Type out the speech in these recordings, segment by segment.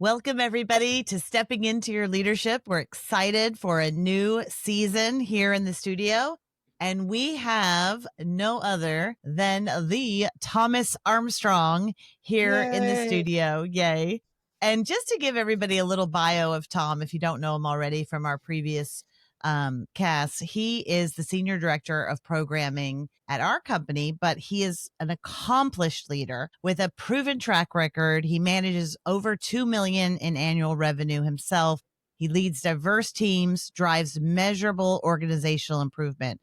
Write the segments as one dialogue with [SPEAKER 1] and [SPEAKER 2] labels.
[SPEAKER 1] Welcome, everybody, to Stepping Into Your Leadership. We're excited for a new season here in the studio. And we have no other than the Thomas Armstrong here in the
[SPEAKER 2] Yay.
[SPEAKER 1] studio. Yay. And just to give everybody a little bio of Tom, if you don't know him already from our previous casts, he is the Senior Director of Programming at our company, but he is an accomplished leader with a proven track record. He manages over 2 million in annual revenue himself. He leads diverse teams, drives measurable organizational improvement.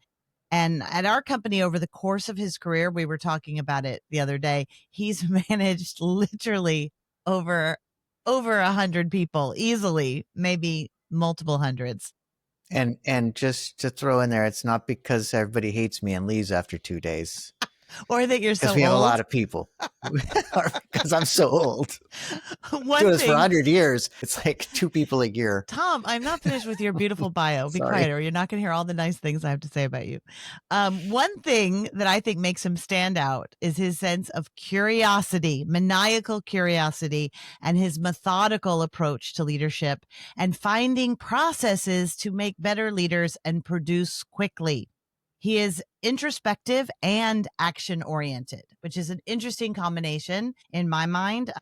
[SPEAKER 1] And at our company, over the course of his career, we were talking about it the other day, he's managed literally over 100 people easily, maybe multiple hundreds.
[SPEAKER 2] And just to throw in there, it's not because everybody hates me and leaves after 2 days.
[SPEAKER 1] Or that you're so
[SPEAKER 2] Because we have
[SPEAKER 1] old.
[SPEAKER 2] a lot of people. Or because I'm so old.
[SPEAKER 1] One
[SPEAKER 2] Doing this for
[SPEAKER 1] thing,
[SPEAKER 2] 100 years. It's like 2 people a year.
[SPEAKER 1] Tom, I'm not finished with your beautiful bio. Be
[SPEAKER 2] Sorry.
[SPEAKER 1] quiet, or you're not going to hear all the nice things I have to say about you. One thing that I think makes him stand out is his sense of curiosity, maniacal curiosity, and his methodical approach to leadership and finding processes to make better leaders and produce quickly. He is introspective and action oriented, which is an interesting combination in my mind.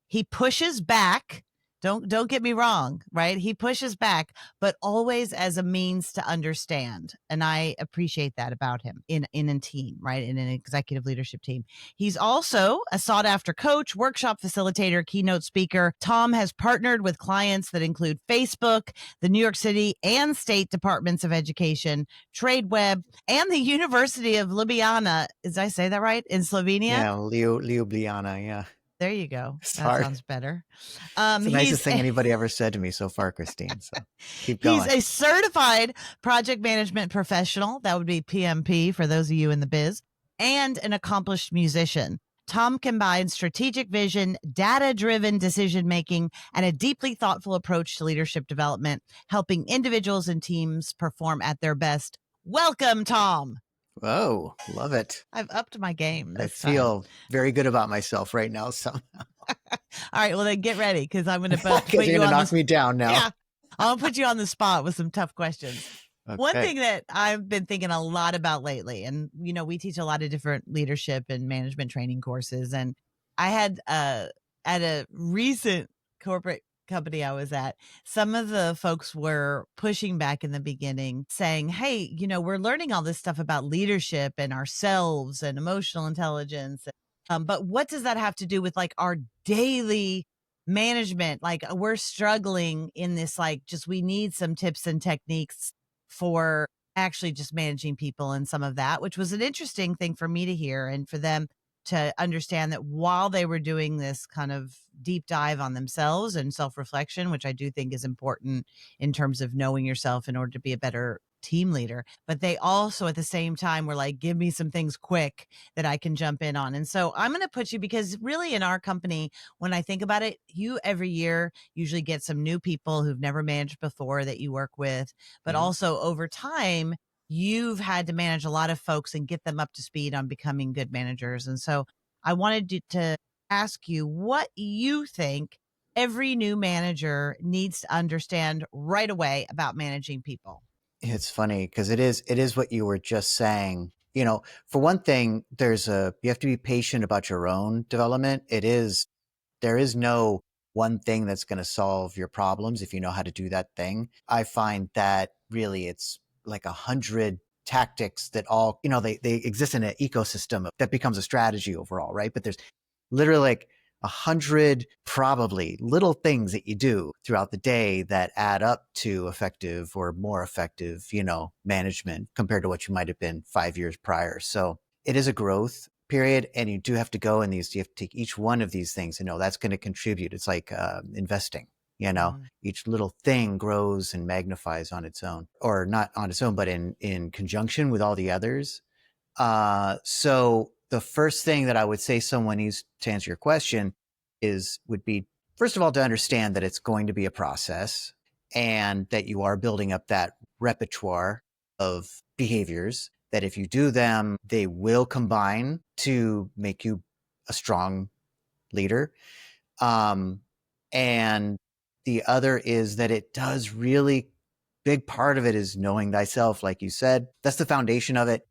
[SPEAKER 1] He pushes back. Don't get me wrong, right? He pushes back, but always as a means to understand. And I appreciate that about him in a team, right? In an executive leadership team. He's also a sought after coach, workshop facilitator, keynote speaker. Tom has partnered with clients that include Facebook, the New York City and state departments of education, TradeWeb, and the University of Ljubljana. Did I say that right? In Slovenia?
[SPEAKER 2] Yeah, Ljubljana, yeah.
[SPEAKER 1] There you go.
[SPEAKER 2] It's
[SPEAKER 1] That
[SPEAKER 2] hard.
[SPEAKER 1] sounds better.
[SPEAKER 2] It's the nicest thing anybody ever said to me so far, Christine. So keep going.
[SPEAKER 1] He's a certified project management professional. That would be PMP for those of you in the biz, and an accomplished musician. Tom combines strategic vision, data-driven decision-making, and a deeply thoughtful approach to leadership development, helping individuals and teams perform at their best. Welcome, Tom.
[SPEAKER 2] Whoa, love it.
[SPEAKER 1] I've upped my game
[SPEAKER 2] I
[SPEAKER 1] this
[SPEAKER 2] feel very good about myself right now. So
[SPEAKER 1] All right, well then get ready because I'm going to put
[SPEAKER 2] you're
[SPEAKER 1] you
[SPEAKER 2] gonna
[SPEAKER 1] on
[SPEAKER 2] knock me down now.
[SPEAKER 1] Yeah, I'll put you on the spot with some tough questions.
[SPEAKER 2] Okay.
[SPEAKER 1] One thing that I've been thinking a lot about lately, and we teach a lot of different leadership and management training courses, and I had at a recent corporate company I was at, some of the folks were pushing back in the beginning saying, hey, we're learning all this stuff about leadership and ourselves and emotional intelligence. But what does that have to do with like our daily management? Like we're struggling in this, like just we need some tips and techniques for actually just managing people and some of that, which was an interesting thing for me to hear and for them to understand that while they were doing this kind of deep dive on themselves and self-reflection, which I do think is important in terms of knowing yourself in order to be a better team leader, but they also at the same time were like, give me some things quick that I can jump in on. And so I'm going to put you, because really in our company, when I think about it, you every year usually get some new people who've never managed before that you work with, but also over time, you've had to manage a lot of folks and get them up to speed on becoming good managers. And so I wanted to ask you what you think every new manager needs to understand right away about managing people.
[SPEAKER 2] It's funny because it is what you were just saying. For one thing, you have to be patient about your own development. There is no one thing that's going to solve your problems if you know how to do that thing. I find that really it's like 100 tactics that all, they exist in an ecosystem that becomes a strategy overall, right? But there's literally like 100 probably little things that you do throughout the day that add up to effective or more effective, management compared to what you might have been 5 years prior. So it is a growth period, and you do have to go in these. You have to take each one of these things and know that's going to contribute. It's like investing. Each little thing grows and magnifies on its own, or not on its own, but in conjunction with all the others. So the first thing that I would say someone needs to answer your question would be, first of all, to understand that it's going to be a process and that you are building up that repertoire of behaviors that if you do them, they will combine to make you a strong leader. And the other is that it does really, big part of it is knowing thyself, like you said. That's the foundation of it.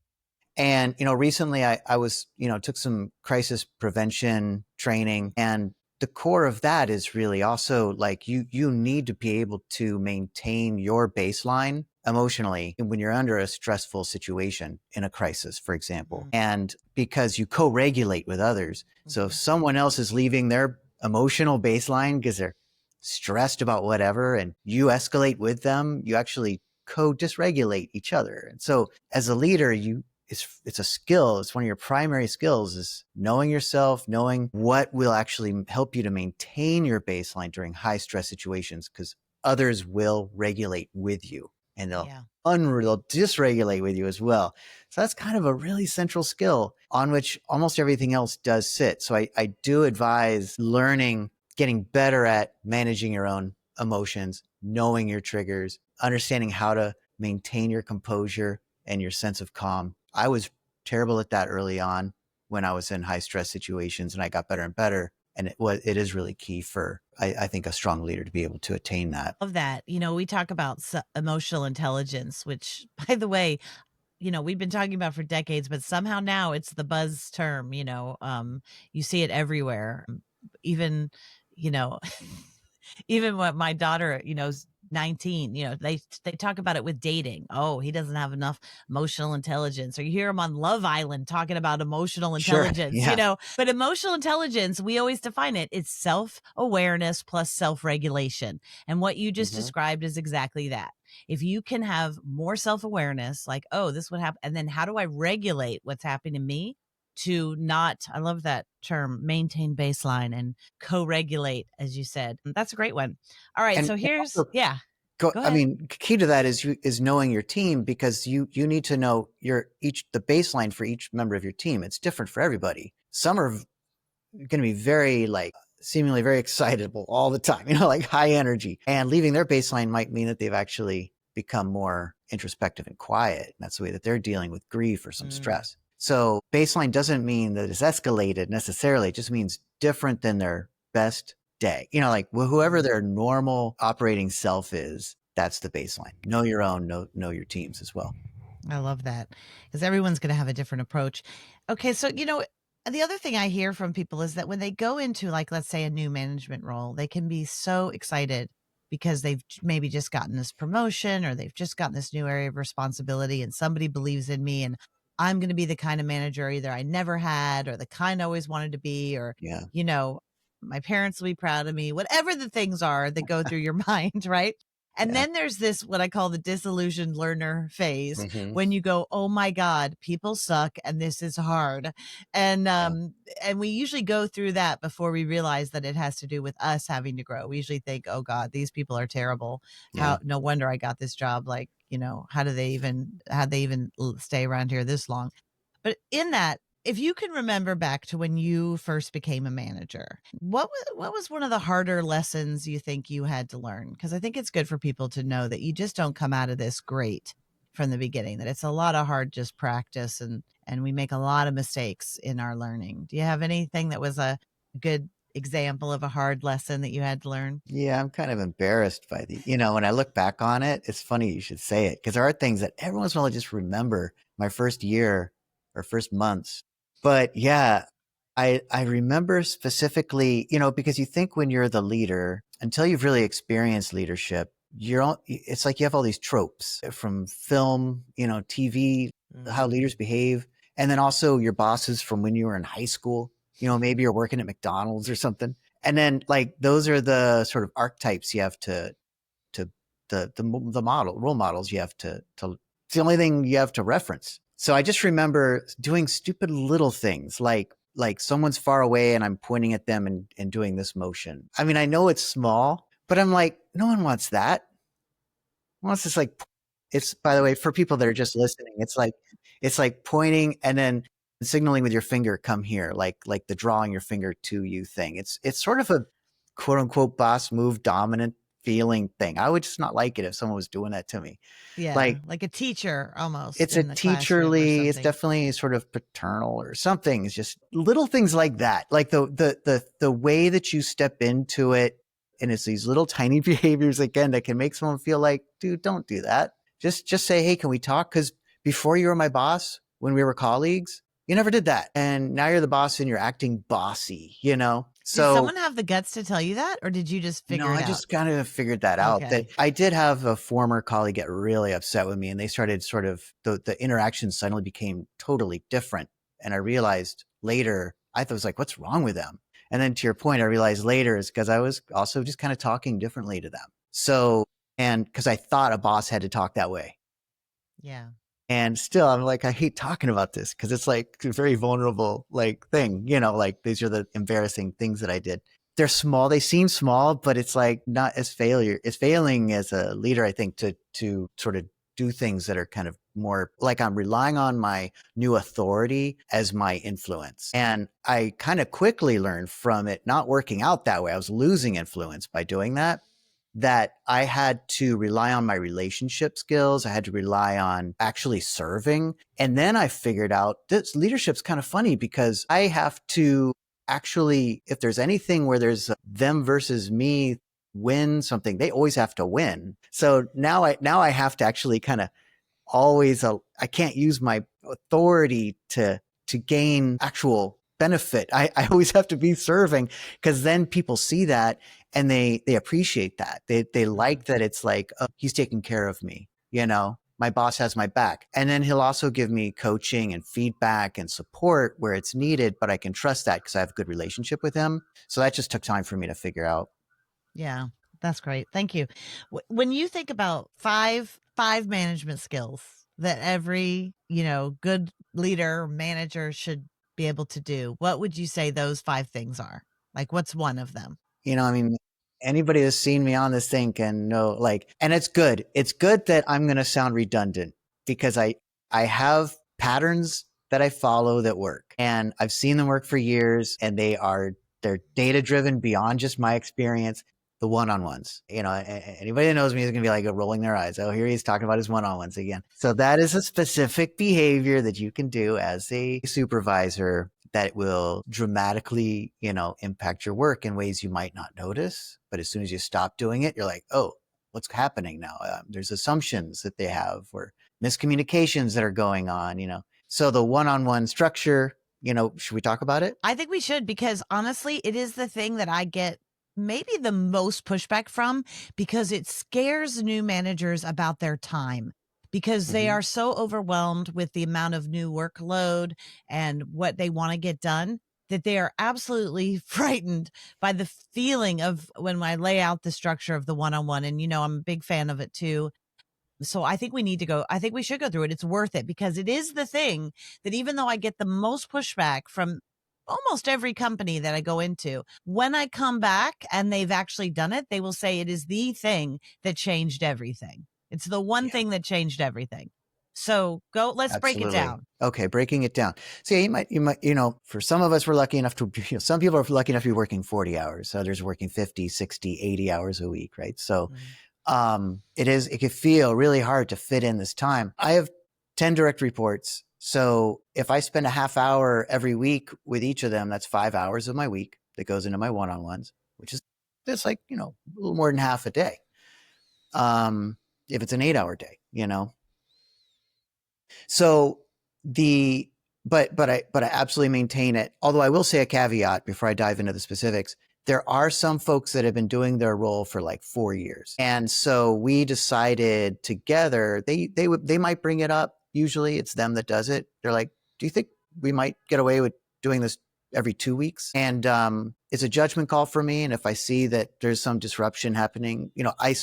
[SPEAKER 2] And, recently I was, took some crisis prevention training, and the core of that is really also like you need to be able to maintain your baseline emotionally when you're under a stressful situation in a crisis, for example. And because you co-regulate with others. So if someone else is leaving their emotional baseline because they're stressed about whatever and you escalate with them, you actually co-dysregulate each other. And so as a leader, it's a skill. It's one of your primary skills is knowing yourself, knowing what will actually help you to maintain your baseline during high stress situations, because others will regulate with you and they'll dysregulate with you as well. So that's kind of a really central skill on which almost everything else does sit. So I do advise learning, getting better at managing your own emotions, knowing your triggers, understanding how to maintain your composure and your sense of calm. I was terrible at that early on when I was in high stress situations, and I got better and better. And it is really key for, I think, a strong leader to be able to attain that.
[SPEAKER 1] Of that, we talk about emotional intelligence, which, by the way, we've been talking about for decades, but somehow now it's the buzz term. You see it everywhere. Even, you know, even what my daughter, is 19, they talk about it with dating. Oh, he doesn't have enough emotional intelligence. Or you hear him on Love Island talking about emotional
[SPEAKER 2] Sure.
[SPEAKER 1] intelligence,
[SPEAKER 2] Yeah.
[SPEAKER 1] but emotional intelligence, we always define it. It's self-awareness plus self-regulation. And what you just described is exactly that. If you can have more self-awareness, like, oh, this would happen. And then how do I regulate what's happening to me to not, I love that term, maintain baseline and co-regulate, as you said. That's a great one. All right.
[SPEAKER 2] And
[SPEAKER 1] So here's,
[SPEAKER 2] also,
[SPEAKER 1] yeah, go
[SPEAKER 2] I
[SPEAKER 1] ahead.
[SPEAKER 2] mean, key to that is knowing your team, because you need to know the baseline for each member of your team. It's different for everybody. Some are going to be very seemingly very excitable all the time, like high energy, and leaving their baseline might mean that they've actually become more introspective and quiet. And that's the way that they're dealing with grief or some stress. So baseline doesn't mean that it's escalated necessarily. It just means different than their best day. Like whoever their normal operating self is, that's the baseline. Know your own, know your teams as well.
[SPEAKER 1] I love that, because everyone's going to have a different approach. Okay. So, the other thing I hear from people is that when they go into, like, let's say a new management role, they can be so excited because they've maybe just gotten this promotion or they've just gotten this new area of responsibility and somebody believes in me and I'm going to be the kind of manager either I never had or the kind I always wanted to be, or,
[SPEAKER 2] Yeah.
[SPEAKER 1] my parents will be proud of me, whatever the things are that go through your mind, right? And
[SPEAKER 2] Yeah.
[SPEAKER 1] then there's this, what I call the disillusioned learner phase,
[SPEAKER 2] Mm-hmm.
[SPEAKER 1] when you go, oh my God, people suck and this is hard. And and we usually go through that before we realize that it has to do with us having to grow. We usually think, oh God, these people are terrible.
[SPEAKER 2] Yeah.
[SPEAKER 1] No wonder I got this job. Like, how they even stay around here this long? But in that, if you can remember back to when you first became a manager, what was one of the harder lessons you think you had to learn? Because I think it's good for people to know that you just don't come out of this great from the beginning, that it's a lot of hard just practice, and we make a lot of mistakes in our learning. Do you have anything that was a good example of a hard lesson that you had to learn?
[SPEAKER 2] Yeah, I'm kind of embarrassed by when I look back on it, it's funny you should say it, because there are things that every once in a while I just remember my first year or first months. But yeah, I remember specifically, because you think when you're the leader, until you've really experienced leadership, it's like you have all these tropes from film, TV, how leaders behave, and then also your bosses from when you were in high school. Maybe you're working at McDonald's or something. And then those are the sort of archetypes you have to the model role models you have to it's the only thing you have to reference. So I just remember doing stupid little things like someone's far away and I'm pointing at them and doing this motion. I mean, I know it's small, but I'm like, no one wants that. Well, it's just it's, by the way, for people that are just listening, it's like pointing and then signaling with your finger, come here, like the drawing your finger to you thing. It's sort of a quote unquote boss move, dominant feeling thing. I would just not like it if someone was doing that to me.
[SPEAKER 1] Yeah,
[SPEAKER 2] Like
[SPEAKER 1] like a teacher almost
[SPEAKER 2] it's a
[SPEAKER 1] in the classroom or
[SPEAKER 2] teacherly, it's
[SPEAKER 1] something.
[SPEAKER 2] definitely sort of paternal or something. It's just little things like that. Like the way that you step into it And it's these little tiny behaviors again that can make someone feel like, dude, don't do that. Just say, hey, can we talk? Because before you were my boss, when we were colleagues, you never did that. And now you're the boss and you're acting bossy, you know?
[SPEAKER 1] Did
[SPEAKER 2] So
[SPEAKER 1] someone have the guts to tell you that, or did you just
[SPEAKER 2] no,
[SPEAKER 1] figure it
[SPEAKER 2] I
[SPEAKER 1] out?
[SPEAKER 2] just kind of figured that out. That
[SPEAKER 1] Okay.
[SPEAKER 2] I did have a former colleague get really upset with me, and they started sort of the interaction suddenly became totally different. And I realized later, I thought it was like, what's wrong with them? And then to your point, I realized later is because I was also just kind of talking differently to them. So, and because I thought a boss had to talk that way.
[SPEAKER 1] Yeah.
[SPEAKER 2] And still, I'm like, I hate talking about this because it's like a very vulnerable like thing, you know, like these are the embarrassing things that I did. They're small, they seem small, but it's like not as failing as a leader, I think, to sort of do things that are kind of more like I'm relying on my new authority as my influence. And I kind of quickly learned from it not working out that way. I was losing influence by doing that, that I had to rely on my relationship skills. I had to rely on actually serving. And then I figured out this leadership's kind of funny because I have to actually, if there's anything where there's them versus me win something, they always have to win. So now I have to actually kind of always I can't use my authority to gain actual benefit. I always have to be serving because then people see that and they appreciate that. They like that it's like, oh, he's taking care of me, you know. My boss has my back. And then he'll also give me coaching and feedback and support where it's needed, but I can trust that because I have a good relationship with him. So that just took time for me to figure out.
[SPEAKER 1] Yeah, that's great. Thank you. When you think about five management skills that every, good leader, manager should be able to do, what would you say those five things are? Like, what's one of them?
[SPEAKER 2] You know, I mean, anybody that's seen me on this thing can know, like, and it's good. It's good that I'm going to sound redundant because I have patterns that I follow that work, and I've seen them work for years, and they're data driven beyond just my experience. The one-on-ones, you know, anybody that knows me is going to be like rolling their eyes. Oh, here he's talking about his one-on-ones again. So that is a specific behavior that you can do as a supervisor that will dramatically, you know, impact your work in ways you might not notice. But as soon as you stop doing it, you're like, oh, what's happening now? There's assumptions that they have or miscommunications that are going on, you know. So the one-on-one structure, you know, should we talk about it?
[SPEAKER 1] I think we should, because honestly, it is the thing that I get maybe the most pushback from, because it scares new managers about their time, because they
[SPEAKER 2] Mm-hmm.
[SPEAKER 1] are so overwhelmed with the amount of new workload and what they want to get done, that they are absolutely frightened by the feeling of when I lay out the structure of the one-on-one. And I'm a big fan of it too. So I think we should go through it. It's worth it, because it is the thing that, even though I get the most pushback from almost every company that I go into, when I come back and they've actually done it, they will say it is the thing that changed everything. It's the one
[SPEAKER 2] Yeah.
[SPEAKER 1] thing that changed everything. So let's break it
[SPEAKER 2] Absolutely.
[SPEAKER 1] down.
[SPEAKER 2] Okay, breaking it down. So you might, you know, for some of us, we're lucky enough to, some people are lucky enough to be working 40 hours. Others working 50, 60, 80 hours a week, right? So
[SPEAKER 1] Mhm.
[SPEAKER 2] it can feel really hard to fit in this time. I have 10 direct reports. So if I spend a half hour every week with each of them, that's 5 hours of my week that goes into my one-on-ones, which is, that's like, you know, a little more than half a day. If it's an 8 hour day, you know, so the but I absolutely maintain it. Although I will say a caveat before I dive into the specifics. There are some folks that have been doing their role for like 4 years. And so we decided together, they might bring it up. Usually it's them that does it. They're like, do you think we might get away with doing this every 2 weeks? And it's a judgment call for me. And if I see that there's some disruption happening, you know, I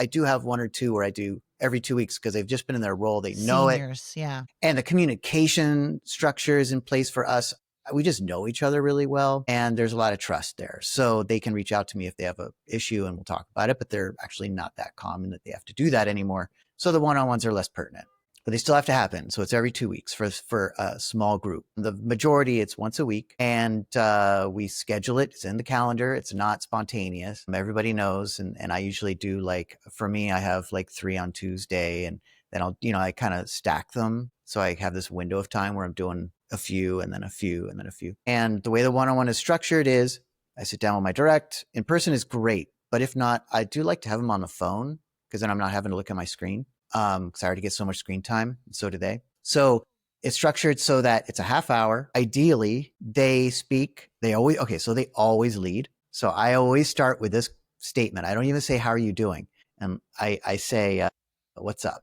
[SPEAKER 2] do have one or two where I do every 2 weeks because they've just been in their role. They know it,
[SPEAKER 1] Seniors, yeah.
[SPEAKER 2] and the communication structure is in place for us. We just know each other really well, and there's a lot of trust there. So they can reach out to me if they have an issue and we'll talk about it, but they're actually not that common that they have to do that anymore. So the one-on-ones are less pertinent, but they still have to happen. So it's every 2 weeks for a small group. The majority, it's once a week, and we schedule it. It's in the calendar. It's not spontaneous. Everybody knows. And I usually do, like, for me, I have like 3 on Tuesday, and then I'll, you know, I kind of stack them. So I have this window of time where I'm doing a few and then a few and then a few. And the way the one-on-one is structured is I sit down with my direct. In person is great But if not, I do like to have them on the phone because then I'm not having to look at my screen. Because I already get so much screen time. And so do they. So it's structured so that it's a half hour. Ideally, they speak. So they always lead. So I always start with this statement. I don't even say, how are you doing? And I say, what's up?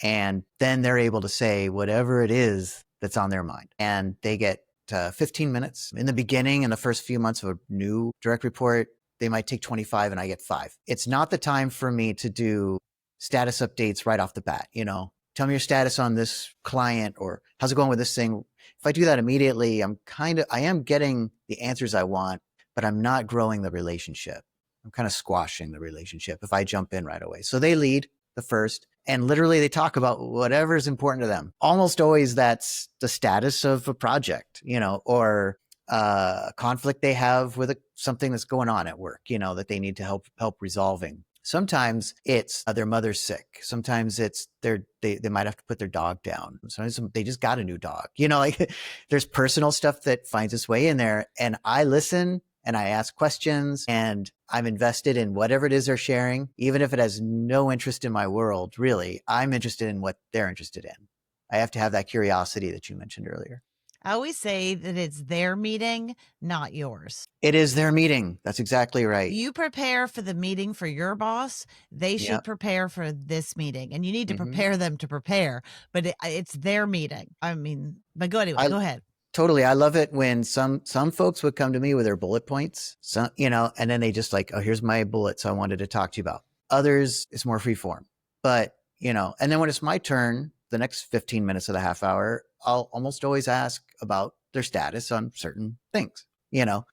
[SPEAKER 2] And then they're able to say whatever it is that's on their mind. And they get 15 minutes. In the beginning, in the first few months of a new direct report, they might take 25 and I get 5. It's not the time for me to do status updates right off the bat. Tell me your status on this client, or how's it going with this thing? If I do that immediately, I am getting the answers I want, but I'm not growing the relationship. I'm kind of squashing the relationship if I jump in right away. So they lead the first, and literally they talk about whatever is important to them. Almost always that's the status of a project, or a conflict they have with something that's going on at work, that they need to help resolving. Sometimes it's their mother's sick. Sometimes it's they might have to put their dog down. Sometimes they just got a new dog. Like there's personal stuff that finds its way in there, and I listen and I ask questions, and I'm invested in whatever it is they're sharing, even if it has no interest in my world. Really, I'm interested in what they're interested in. I have to have that curiosity that you mentioned earlier.
[SPEAKER 1] I always say that it's their meeting, not yours.
[SPEAKER 2] It is their meeting. That's exactly right.
[SPEAKER 1] You prepare for the meeting for your boss. They should
[SPEAKER 2] Yep.
[SPEAKER 1] prepare for this meeting, and you need to
[SPEAKER 2] Mm-hmm.
[SPEAKER 1] prepare them to prepare, but it's their meeting. But go ahead.
[SPEAKER 2] Totally. I love it when some folks would come to me with their bullet points, and then they just like, oh, here's my bullets I wanted to talk to you about. Others, it's more free form. But, and then when it's my turn, the next 15 minutes of the half hour, I'll almost always ask about their status on certain things. I'll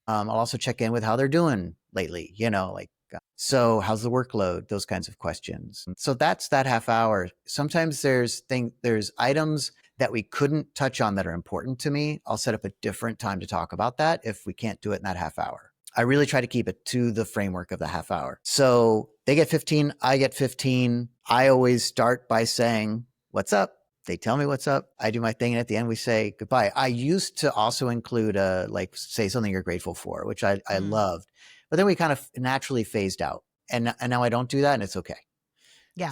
[SPEAKER 2] also check in with how they're doing lately, so how's the workload? Those kinds of questions. So that's that half hour. Sometimes there's items that we couldn't touch on that are important to me. I'll set up a different time to talk about that if we can't do it in that half hour. I really try to keep it to the framework of the half hour. So they get 15, I get 15. I always start by saying, what's up? They tell me what's up. I do my thing. And at the end, we say goodbye. I used to also include say something you're grateful for, which I loved. But then we kind of naturally phased out. And now I don't do that, and it's okay.
[SPEAKER 1] Yeah.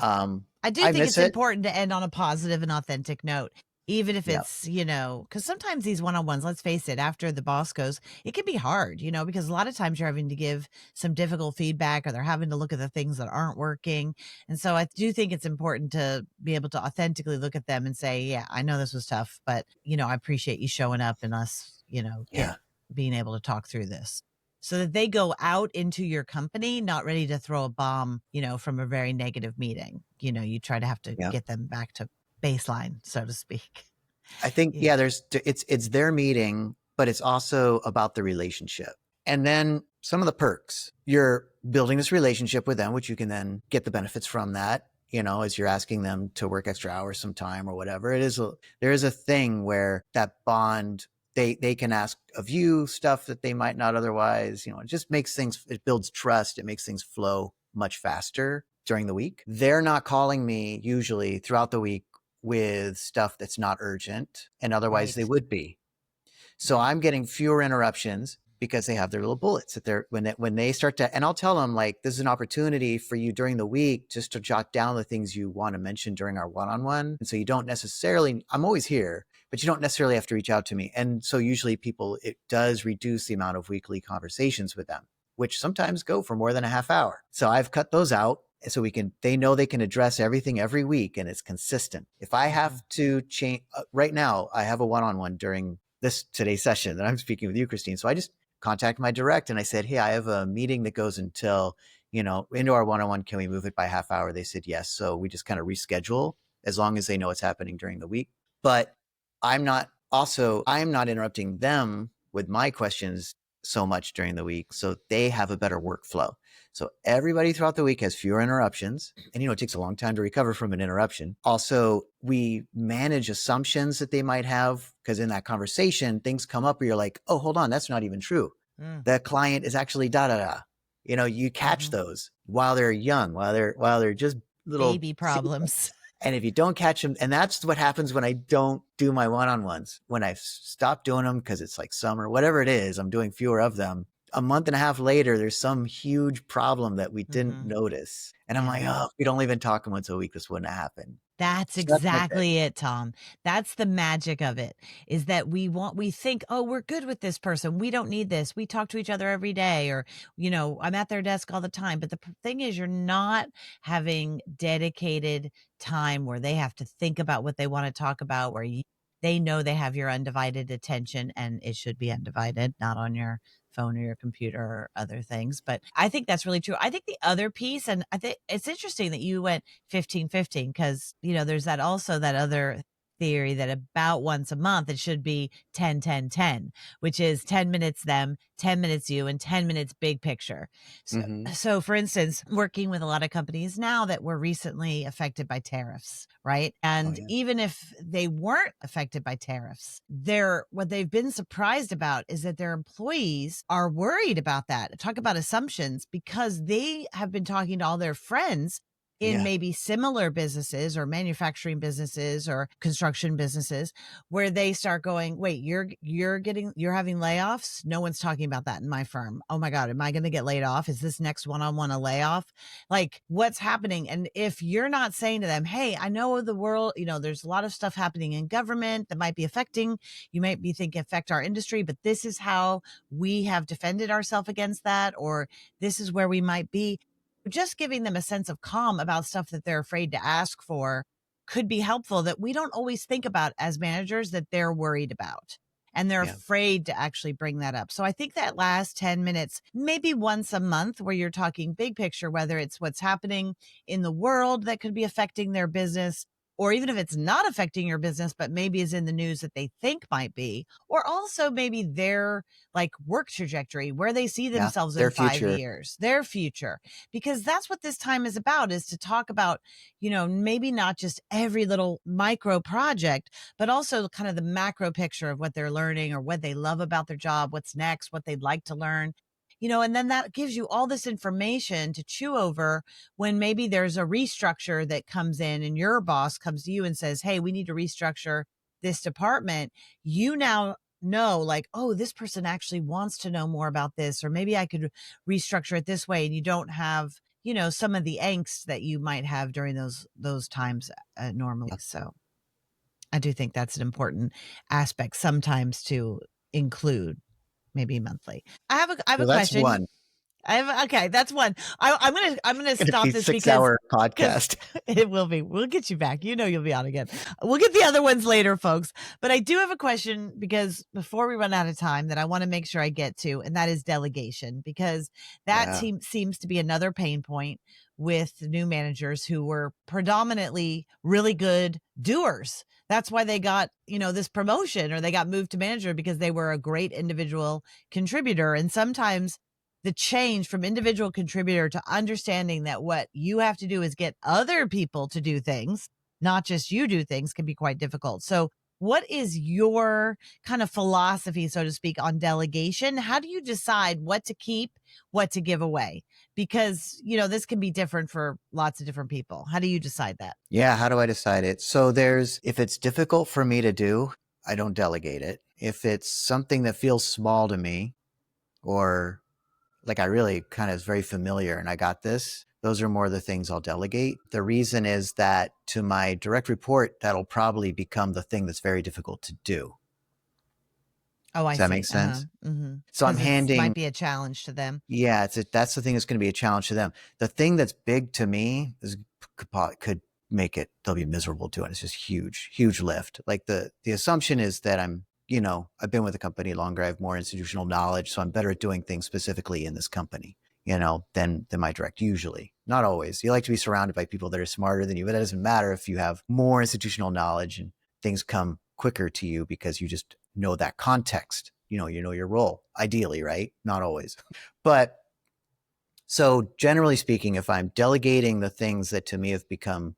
[SPEAKER 1] I do think it's important to end on a positive and authentic note. Even if it's, because sometimes these one-on-ones, let's face it, after the boss goes, it can be hard, because a lot of times you're having to give some difficult feedback, or they're having to look at the things that aren't working. And so I do think it's important to be able to authentically look at them and say, yeah, I know this was tough, but, I appreciate you showing up and us, being able to talk through this. So that they go out into your company not ready to throw a bomb, from a very negative meeting. You try to have to get them back to baseline, so to speak.
[SPEAKER 2] I think, it's their meeting, but it's also about the relationship. And then some of the perks, you're building this relationship with them, which you can then get the benefits from that, as you're asking them to work extra hours sometime or whatever. There is a thing where that bond, they can ask of you stuff that they might not otherwise, it just makes things, it builds trust. It makes things flow much faster during the week. They're not calling me usually throughout the week with stuff that's not urgent, and otherwise they would be. So I'm getting fewer interruptions because they have their little bullets that when they start to, and I'll tell them like, this is an opportunity for you during the week just to jot down the things you want to mention during our one-on-one. And so you don't necessarily, I'm always here, but you don't necessarily have to reach out to me. And so usually it does reduce the amount of weekly conversations with them, which sometimes go for more than a half hour. So I've cut those out. So they know they can address everything every week, and it's consistent. If I have to change right now, I have a one-on-one during today's session that I'm speaking with you, Christine. So I just contact my direct and I said, hey, I have a meeting that goes until, into our one-on-one. Can we move it by half hour? They said, yes. So we just kind of reschedule as long as they know what's happening during the week. But I'm not interrupting them with my questions so much during the week. So they have a better workflow. So everybody throughout the week has fewer interruptions, and, it takes a long time to recover from an interruption. Also, we manage assumptions that they might have, because in that conversation, things come up where you're like, oh, hold on, that's not even true. The client is actually da-da-da. You catch those while they're young, while they're just little
[SPEAKER 1] baby problems.
[SPEAKER 2] And if you don't catch them, and that's what happens when I don't do my one-on-ones, when I stop doing them because it's like summer, whatever it is, I'm doing fewer of them. a month and a half later, there's some huge problem that we didn't
[SPEAKER 1] Mm-hmm.
[SPEAKER 2] notice. And I'm like,
[SPEAKER 1] Yeah.
[SPEAKER 2] oh, if we'd only been talking once a week, this wouldn't have happened.
[SPEAKER 1] That's
[SPEAKER 2] So that's my pitch.
[SPEAKER 1] exactly it, Tom. That's the magic of it, is that we think, "Oh, we're good with this person. We don't need this. We talk to each other every day," or, "I'm at their desk all the time." But the thing is, you're not having dedicated time where they have to think about what they want to talk about, where they know they have your undivided attention, and it should be undivided, not on your phone or your computer or other things. But I think that's really true. I think the other piece, and I think it's interesting that you went 15-15, because there's that other theory that about once a month it should be 10-10-10, which is 10 minutes them, 10 minutes you, and 10 minutes big picture. so,
[SPEAKER 2] Mm-hmm.
[SPEAKER 1] so for instance, working with a lot of companies now that were recently affected by tariffs, right?
[SPEAKER 2] Oh,
[SPEAKER 1] And
[SPEAKER 2] yeah.
[SPEAKER 1] even if they weren't affected by tariffs, what they've been surprised about is that their employees are worried about that. Talk about assumptions, because they have been talking to all their friends in
[SPEAKER 2] Yeah.
[SPEAKER 1] maybe similar businesses or manufacturing businesses or construction businesses, where they start going, wait, you're having layoffs? No one's talking about that in my firm. Oh my God, am I going to get laid off? Is this next one-on-one a layoff? Like, what's happening? And if you're not saying to them, hey, I know the world, there's a lot of stuff happening in government that might be affecting, you might be thinking affect our industry, but this is how we have defended ourselves against that, or this is where we might be. Just giving them a sense of calm about stuff that they're afraid to ask for could be helpful, that we don't always think about as managers, that they're worried about and they're
[SPEAKER 2] Yeah.
[SPEAKER 1] afraid to actually bring that up. So I think that last 10 minutes, maybe once a month, where you're talking big picture, whether it's what's happening in the world that could be affecting their business, or even if it's not affecting your business, but maybe is in the news that they think might be, or also maybe their like work trajectory, where they see
[SPEAKER 2] Yeah.
[SPEAKER 1] themselves in
[SPEAKER 2] Their
[SPEAKER 1] 5 years, their future, because that's what this time is about, is to talk about, maybe not just every little micro project, but also kind of the macro picture of what they're learning or what they love about their job, what's next, what they'd like to learn. And then that gives you all this information to chew over when maybe there's a restructure that comes in and your boss comes to you and says, hey, we need to restructure this department. You now know, like, oh, this person actually wants to know more about this, or maybe I could restructure it this way. And you don't have, some of the angst that you might have during those times normally. So I do think that's an important aspect sometimes to include, maybe monthly. I have
[SPEAKER 2] So
[SPEAKER 1] a
[SPEAKER 2] that's
[SPEAKER 1] question.
[SPEAKER 2] one.
[SPEAKER 1] Okay, that's one. I'm gonna
[SPEAKER 2] It's going to be
[SPEAKER 1] stop
[SPEAKER 2] a
[SPEAKER 1] this
[SPEAKER 2] 6 hour
[SPEAKER 1] because
[SPEAKER 2] podcast.
[SPEAKER 1] it will be. We'll get you back. You'll be on again. We'll get the other ones later, folks. But I do have a question, because before we run out of time, that I want to make sure I get to, and that is delegation, because that
[SPEAKER 2] Yeah.
[SPEAKER 1] seems to be another pain point with new managers who were predominantly really good doers. That's why they got, this promotion, or they got moved to manager, because they were a great individual contributor. And sometimes the change from individual contributor to understanding that what you have to do is get other people to do things, not just you do things, can be quite difficult. So what is your kind of philosophy, so to speak, on delegation? How do you decide what to keep, what to give away? Because, this can be different for lots of different people. How do you decide that?
[SPEAKER 2] Yeah. How do I decide it? So if it's difficult for me to do, I don't delegate it. If it's something that feels small to me, or like I really kind of is very familiar and I got this, those are more the things I'll delegate. The reason is that to my direct report, that'll probably become the thing that's very difficult to do.
[SPEAKER 1] Oh, I
[SPEAKER 2] Does that make
[SPEAKER 1] see.
[SPEAKER 2] sense? So I'm
[SPEAKER 1] Because it's might
[SPEAKER 2] handing,
[SPEAKER 1] be a challenge to them.
[SPEAKER 2] yeah, that's the thing that's going to be a challenge to them. The thing that's big to me could make it, they'll be miserable doing. It's just huge, huge lift. Like the assumption is that I've been with the company longer. I have more institutional knowledge, so I'm better at doing things specifically in this company, than my direct, usually. Not always. You like to be surrounded by people that are smarter than you, but that doesn't matter if you have more institutional knowledge and things come quicker to you because you just know that context. You know your role, ideally, right? Not always. But so generally speaking, if I'm delegating the things that to me have become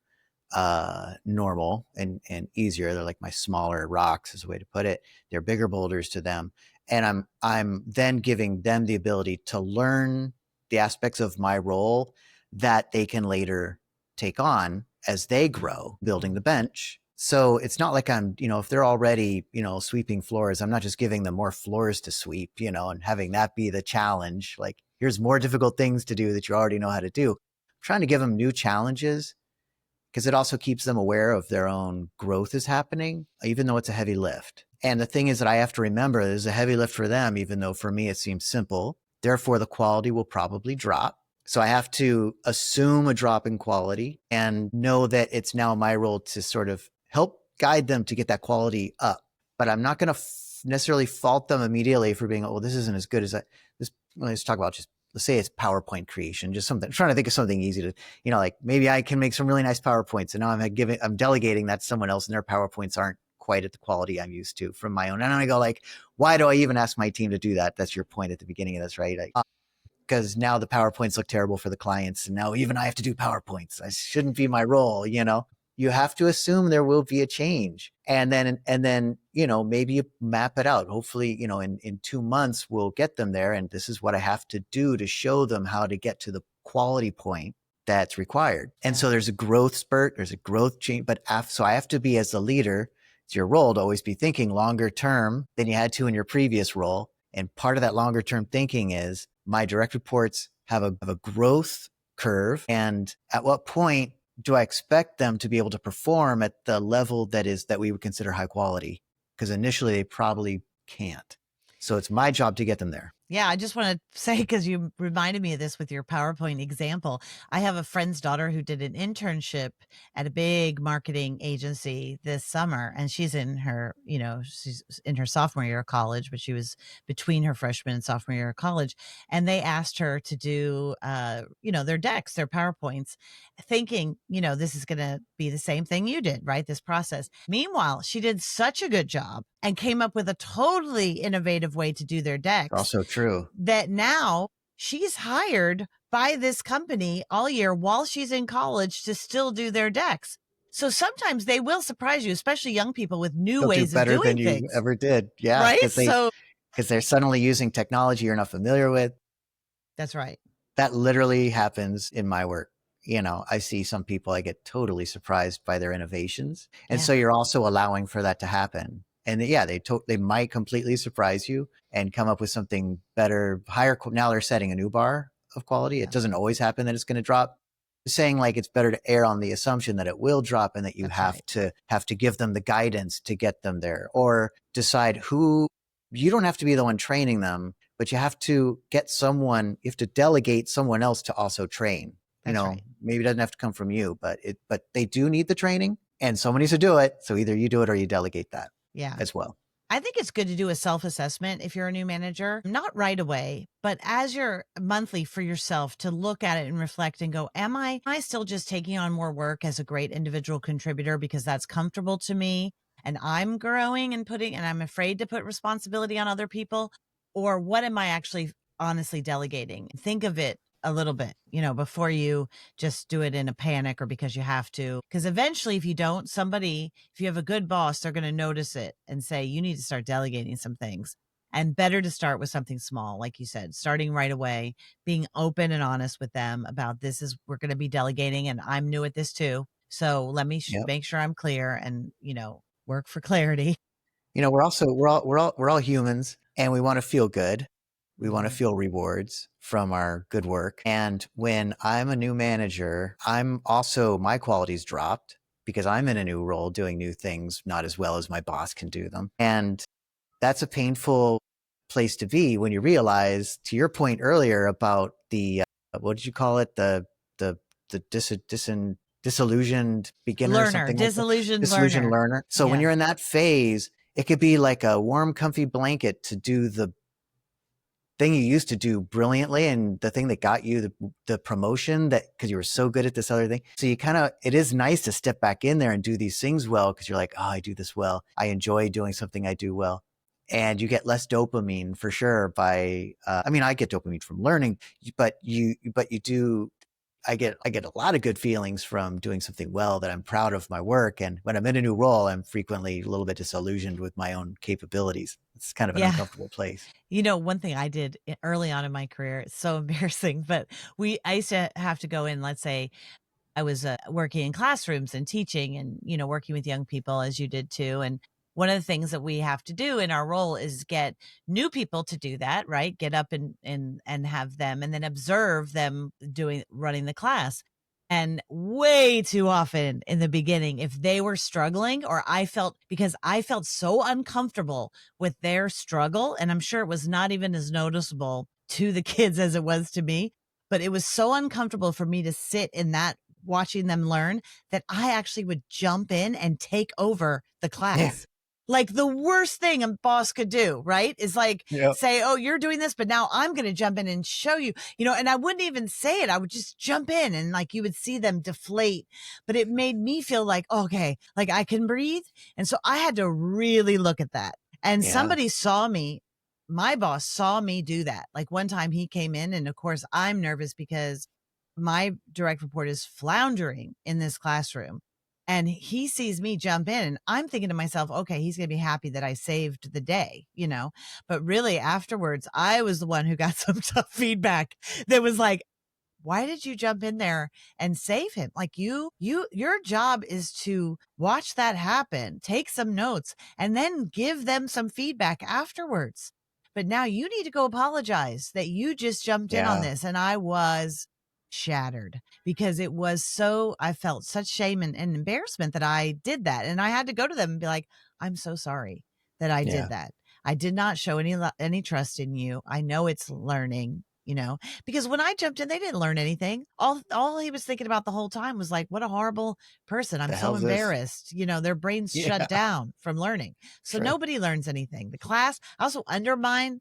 [SPEAKER 2] normal and easier, they're like my smaller rocks is a way to put it. They're bigger boulders to them. And I'm then giving them the ability to learn the aspects of my role that they can later take on as they grow, building the bench. So it's not like I'm, if they're already, sweeping floors, I'm not just giving them more floors to sweep, and having that be the challenge. Like, here's more difficult things to do that you already know how to do. I'm trying to give them new challenges because it also keeps them aware of their own growth is happening, even though it's a heavy lift. And the thing is that I have to remember there's a heavy lift for them, even though for me it seems simple. Therefore, the quality will probably drop. So I have to assume a drop in quality and know that it's now my role to sort of help guide them to get that quality up. But I'm not going to necessarily fault them immediately for being, oh, this isn't as good as that. This, let's talk about just, let's say it's PowerPoint creation, just something, I'm trying to think of something easy to, like maybe I can make some really nice PowerPoints and now I'm delegating that to someone else and their PowerPoints aren't quite at the quality I'm used to from my own. And I go like, why do I even ask my team to do that? That's your point at the beginning of this, right? Because now the PowerPoints look terrible for the clients. And now even I have to do PowerPoints. I shouldn't be my role, You have to assume there will be a change. And then, maybe you map it out. Hopefully, in 2 months, we'll get them there. And this is what I have to do to show them how to get to the quality point that's required. And so there's a growth spurt, there's a growth change. So I have to be, as the leader, it's your role to always be thinking longer term than you had to in your previous role. And part of that longer term thinking is my direct reports have a growth curve. And at what point do I expect them to be able to perform at the level that we would consider high quality? Because initially they probably can't. So it's my job to get them there.
[SPEAKER 1] Yeah, I just want to say, because you reminded me of this with your PowerPoint example. I have a friend's daughter who did an internship at a big marketing agency this summer, and she's in her, she's in her sophomore year of college, but she was between her freshman and sophomore year of college. And they asked her to do, their decks, their PowerPoints, thinking, this is going to be the same thing you did, right? This process. Meanwhile, she did such a good job and came up with a totally innovative way to do their decks.
[SPEAKER 2] Also true.
[SPEAKER 1] That now she's hired by this company all year while she's in college to still do their decks. So sometimes they will surprise you, especially young people, with new
[SPEAKER 2] They'll
[SPEAKER 1] ways
[SPEAKER 2] do
[SPEAKER 1] of
[SPEAKER 2] better
[SPEAKER 1] doing
[SPEAKER 2] than you
[SPEAKER 1] things.
[SPEAKER 2] ever did. Yeah.
[SPEAKER 1] Right?
[SPEAKER 2] Because they're suddenly using technology you're not familiar with.
[SPEAKER 1] That's right.
[SPEAKER 2] That literally happens in my work. I see some people, I get totally surprised by their innovations. And so you're also allowing for that to happen. And yeah, they might completely surprise you and come up with something better, higher. Now they're setting a new bar of quality. It doesn't always happen that it's going to drop. Saying like it's better to err on the assumption that it will drop and that you have to give them the guidance to get them there, or decide who. You don't have to be the one training them, but you have to get someone. You have to delegate someone else to also train.
[SPEAKER 1] Right.
[SPEAKER 2] Maybe it doesn't have to come from you, but they do need the training, and someone needs to do it. So either you do it or you delegate that.
[SPEAKER 1] Yeah.
[SPEAKER 2] As well.
[SPEAKER 1] I think it's good to do a self-assessment if you're a new manager, not right away, but as you're monthly for yourself, to look at it and reflect and go, am I still just taking on more work as a great individual contributor because that's comfortable to me and I'm growing and I'm afraid to put responsibility on other people? Or what am I actually honestly delegating? Think of it a little bit, before you just do it in a panic or because you have to. Because eventually, if you don't, if you have a good boss, they're going to notice it and say, you need to start delegating some things. And better to start with something small, like you said, starting right away, being open and honest with them about we're going to be delegating and I'm new at this too. So let me make sure I'm clear and, work for clarity.
[SPEAKER 2] We're all humans and we want to feel good. We want to feel rewards from our good work. And when I'm a new manager, my quality's dropped because I'm in a new role doing new things, not as well as my boss can do them. And that's a painful place to be when you realize, to your point earlier about the, what did you call it? The disillusioned beginner,
[SPEAKER 1] Learner,
[SPEAKER 2] something
[SPEAKER 1] disillusioned
[SPEAKER 2] learner. So when you're in that phase, it could be like a warm, comfy blanket to do the thing you used to do brilliantly and the thing that got you the promotion, that because you were so good at this other thing. So it is nice to step back in there and do these things well, because you're like, oh, I do this well. I enjoy doing something I do well. And you get less dopamine for sure by, I get dopamine from learning, but I get a lot of good feelings from doing something well, that I'm proud of my work. And when I'm in a new role, I'm frequently a little bit disillusioned with my own capabilities. It's kind of an uncomfortable place.
[SPEAKER 1] One thing I did early on in my career, it's so embarrassing, but I used to have to go in, let's say, I was working in classrooms and teaching and, working with young people as you did too. And one of the things that we have to do in our role is get new people to do that, right? Get up and have them and then observe them running the class. And way too often in the beginning, if they were struggling or because I felt so uncomfortable with their struggle, and I'm sure it was not even as noticeable to the kids as it was to me, but it was so uncomfortable for me to sit in that watching them learn that I actually would jump in and take over the
[SPEAKER 2] Yeah.
[SPEAKER 1] class. Like the worst thing a boss could do, right? Is like
[SPEAKER 2] Yep.
[SPEAKER 1] say, "Oh, you're doing this, but now I'm going to jump in and show you," and I wouldn't even say it. I would just jump in and like you would see them deflate, but it made me feel like, okay, like I can breathe. And so I had to really look at that. And
[SPEAKER 2] Yeah.
[SPEAKER 1] somebody saw me, my boss saw me do that. Like one time he came in, and of course I'm nervous because my direct report is floundering in this classroom. And he sees me jump in, and I'm thinking to myself, okay, he's going to be happy that I saved the day. But really, afterwards, I was the one who got some tough feedback that was like, why did you jump in there and save him? Like your job is to watch that happen, take some notes, and then give them some feedback afterwards. But now you need to go apologize that you just jumped in on
[SPEAKER 2] Yeah.
[SPEAKER 1] this. And I was shattered because I felt such shame and embarrassment that I did that. And I had to go to them and be like, I'm so sorry that I did
[SPEAKER 2] Yeah.
[SPEAKER 1] that. I did not show any trust in you. I know it's learning, because when I jumped in, they didn't learn anything. All he was thinking about the whole time was like, what a horrible person. I'm
[SPEAKER 2] The
[SPEAKER 1] so
[SPEAKER 2] hell's this?
[SPEAKER 1] embarrassed. Their brains shut
[SPEAKER 2] Yeah.
[SPEAKER 1] down from learning. So
[SPEAKER 2] Sure.
[SPEAKER 1] nobody learns anything. The class, I also undermined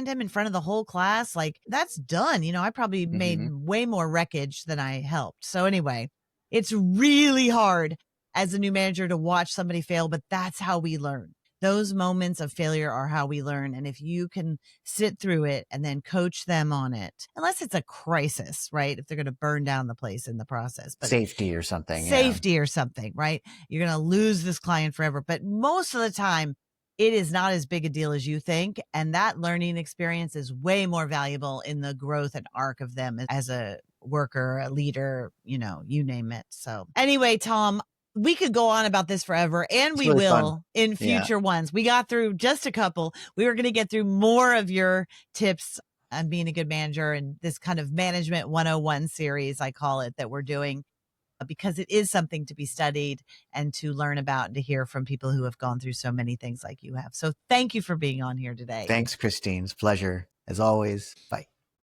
[SPEAKER 1] him in front of the whole class. Like that's done. I probably made
[SPEAKER 2] Hmm.
[SPEAKER 1] way more wreckage than I helped. So anyway, it's really hard as a new manager to watch somebody fail, but that's how we learn. Those moments of failure are how we learn. And if you can sit through it and then coach them on it, unless it's a crisis, right? If they're going to burn down the place in the process, but
[SPEAKER 2] Safety or something. Yeah.
[SPEAKER 1] safety or something, right? You're going to lose this client forever. But most of the time, it is not as big a deal as you think. And that learning experience is way more valuable in the growth and arc of them as a worker, a leader, you name it. So, anyway, Tom, we could go on about this forever, and
[SPEAKER 2] It's
[SPEAKER 1] we
[SPEAKER 2] really fun.
[SPEAKER 1] will in
[SPEAKER 2] Yeah.
[SPEAKER 1] future ones. We got through just a couple. We were going to get through more of your tips on being a good manager and this kind of management 101 series, I call it, that we're doing because it is something to be studied and to learn about and to hear from people who have gone through so many things like you have. So thank you for being on here today.
[SPEAKER 2] Thanks, Christine. It's a pleasure as always. Bye.